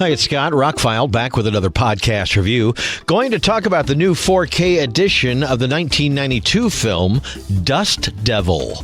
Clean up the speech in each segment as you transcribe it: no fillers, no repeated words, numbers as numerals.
Hi, it's Scott, ROCKFILE, back with another podcast review. Going to talk about the new 4K edition of the 1992 film, Dust Devil.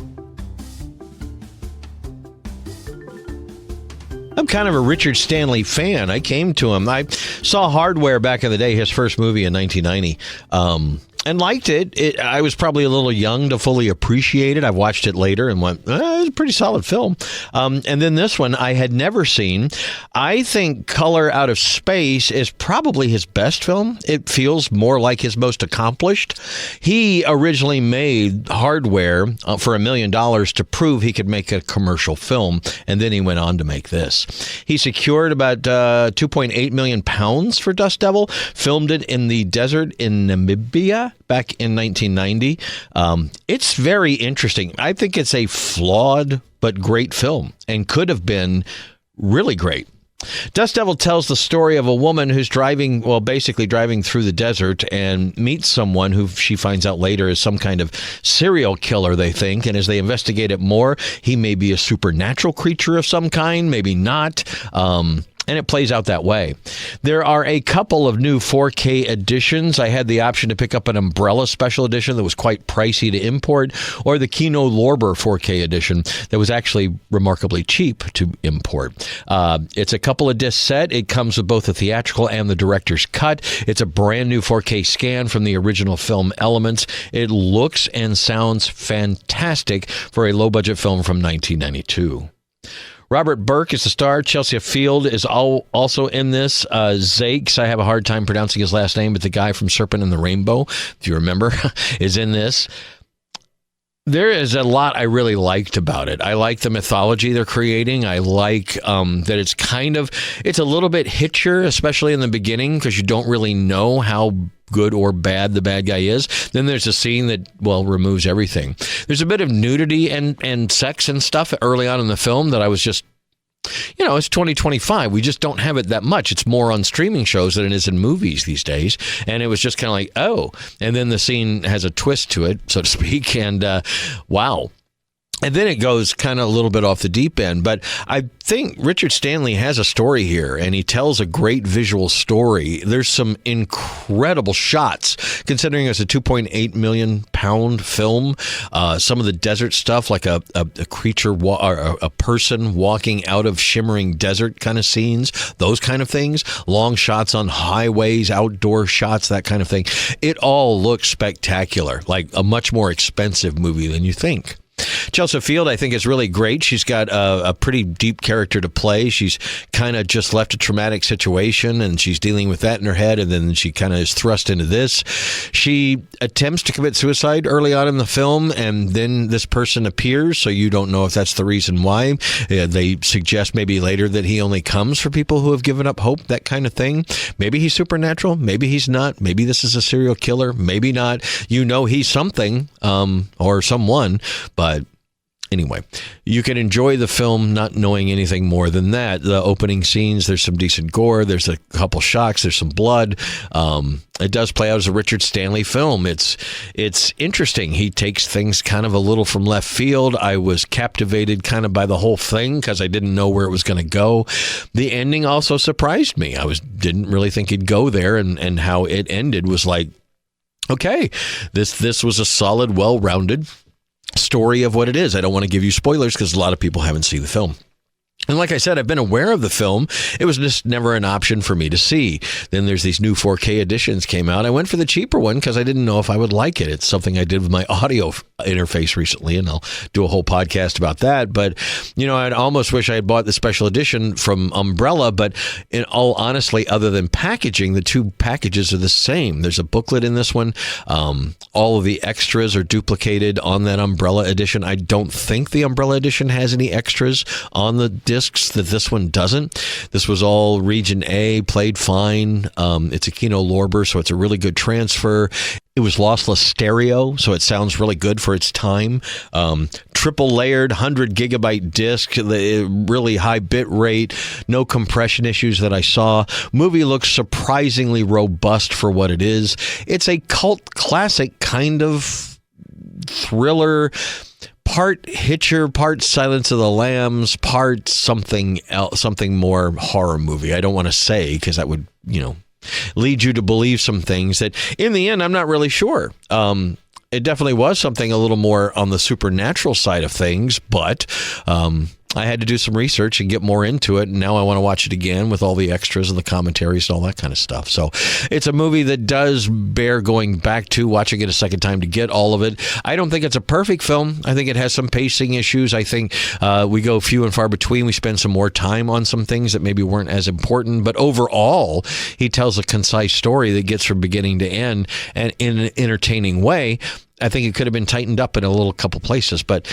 I'm kind of a Richard Stanley fan. I came to him. I saw Hardware back in the day, his first movie in 1990. And liked it. I was probably a little young to fully appreciate it. I watched it later and went, it's a pretty solid film. And then this one I had never seen. I think Color Out of Space is probably his best film. It feels more like his most accomplished. He originally made Hardware for $1 million to prove he could make a commercial film, and then he went on to make this. He secured about 2.8 million pounds for Dust Devil, filmed it in the desert in Namibia back in 1990. It's very interesting. I think it's a flawed but great film and could have been really great. Dust Devil tells the story of a woman who's basically driving through the desert and meets someone who she finds out later is some kind of serial killer, they think. And as they investigate it more, he may be a supernatural creature of some kind, maybe not. And it plays out that way. There are a couple of new 4K editions. I had the option to pick up an Umbrella special edition that was quite pricey to import, or the Kino Lorber 4K edition that was actually remarkably cheap to import. It's a couple of disc set. It comes with both the theatrical and the director's cut. It's a brand new 4K scan from the original film elements. It looks and sounds fantastic for a low-budget film from 1992. Robert Burke is the star. Chelsea Field is also in this. Zakes, I have a hard time pronouncing his last name, but the guy from Serpent and the Rainbow, if you remember, is in this. There is a lot I really liked about it. I like the mythology they're creating. I like that it's a little bit hitcher, especially in the beginning, because you don't really know how good or bad the bad guy is. Then there's a scene that, removes everything. There's a bit of nudity and sex and stuff early on in the film that I was just, it's 2025. We just don't have it that much. It's more on streaming shows than it is in movies these days. And it was just kind of like, oh. And then the scene has a twist to it, so to speak. And wow. And then it goes kind of a little bit off the deep end. But I think Richard Stanley has a story here, and he tells a great visual story. There's some incredible shots, considering it's a 2.8 million pound film. Some of the desert stuff, like a creature or a person walking out of shimmering desert kind of scenes, those kind of things. Long shots on highways, outdoor shots, that kind of thing. It all looks spectacular, like a much more expensive movie than you think. Chelsea Field, I think, is really great. She's got a pretty deep character to play. She's kind of just left a traumatic situation, and she's dealing with that in her head, and then she kind of is thrust into this. She attempts to commit suicide early on in the film, and then this person appears, so you don't know if that's the reason why. They suggest maybe later that he only comes for people who have given up hope, that kind of thing. Maybe he's supernatural. Maybe he's not. Maybe this is a serial killer. Maybe not. He's something or someone, but anyway, you can enjoy the film not knowing anything more than that. The opening scenes, there's some decent gore. There's a couple shocks. There's some blood. It does play out as a Richard Stanley film. It's interesting. He takes things kind of a little from left field. I was captivated kind of by the whole thing because I didn't know where it was going to go. The ending also surprised me. I didn't really think he'd go there, and how it ended was like, okay, this was a solid, well-rounded story of what it is. I don't want to give you spoilers because a lot of people haven't seen the film. And like I said, I've been aware of the film. It was just never an option for me to see. Then there's these new 4K editions came out. I went for the cheaper one because I didn't know if I would like it. It's something I did with my audio interface recently, and I'll do a whole podcast about that. But, I'd almost wish I had bought the special edition from Umbrella. But in all honesty, other than packaging, the two packages are the same. There's a booklet in this one. All of the extras are duplicated on that Umbrella edition. I don't think the Umbrella edition has any extras on the discs that this one doesn't. This was all Region A, played fine. It's a Kino Lorber, so it's a really good transfer. It was lossless stereo, so it sounds really good for its time. Triple layered 100 gigabyte disc, really high bit rate, no compression issues that I saw. Movie looks surprisingly robust for what it is. It's a cult classic kind of thriller, part Hitcher, part Silence of the Lambs, part something else, something more horror movie. I don't want to say because that would, lead you to believe some things that in the end, I'm not really sure. It definitely was something a little more on the supernatural side of things, but I had to do some research and get more into it. And now I want to watch it again with all the extras and the commentaries and all that kind of stuff. So it's a movie that does bear going back to, watching it a second time to get all of it. I don't think it's a perfect film. I think it has some pacing issues. I think we go few and far between. We spend some more time on some things that maybe weren't as important. But overall, he tells a concise story that gets from beginning to end and in an entertaining way. I think it could have been tightened up in a little couple places, but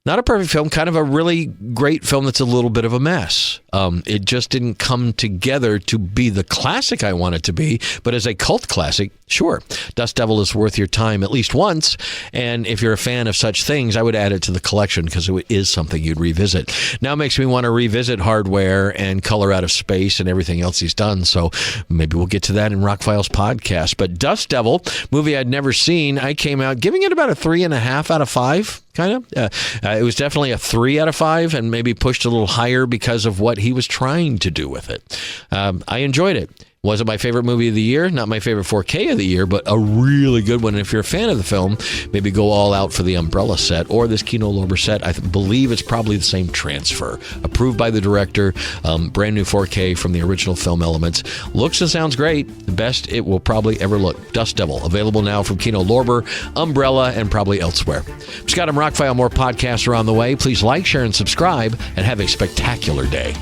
not a perfect film, kind of a really great film that's a little bit of a mess. It just didn't come together to be the classic I want it to be, but as a cult classic, sure, Dust Devil is worth your time at least once, and if you're a fan of such things, I would add it to the collection because it is something you'd revisit. Now it makes me want to revisit Hardware and Color Out of Space and everything else he's done, so maybe we'll get to that in ROCKFILE's podcast. But Dust Devil, movie I'd never seen, I came out giving it about a 3.5 out of 5. Kind of. It was definitely a 3 out of 5 and maybe pushed a little higher because of what he was trying to do with it. I enjoyed it. Wasn't my favorite movie of the year, not my favorite 4K of the year, but a really good one. And if you're a fan of the film, maybe go all out for the Umbrella set or this Kino Lorber set. I believe it's probably the same transfer. Approved by the director, brand new 4K from the original film elements. Looks and sounds great. The best it will probably ever look. Dust Devil, available now from Kino Lorber, Umbrella, and probably elsewhere. Scott, I'm ROCKFILE. More podcasts are on the way. Please like, share, and subscribe, and have a spectacular day.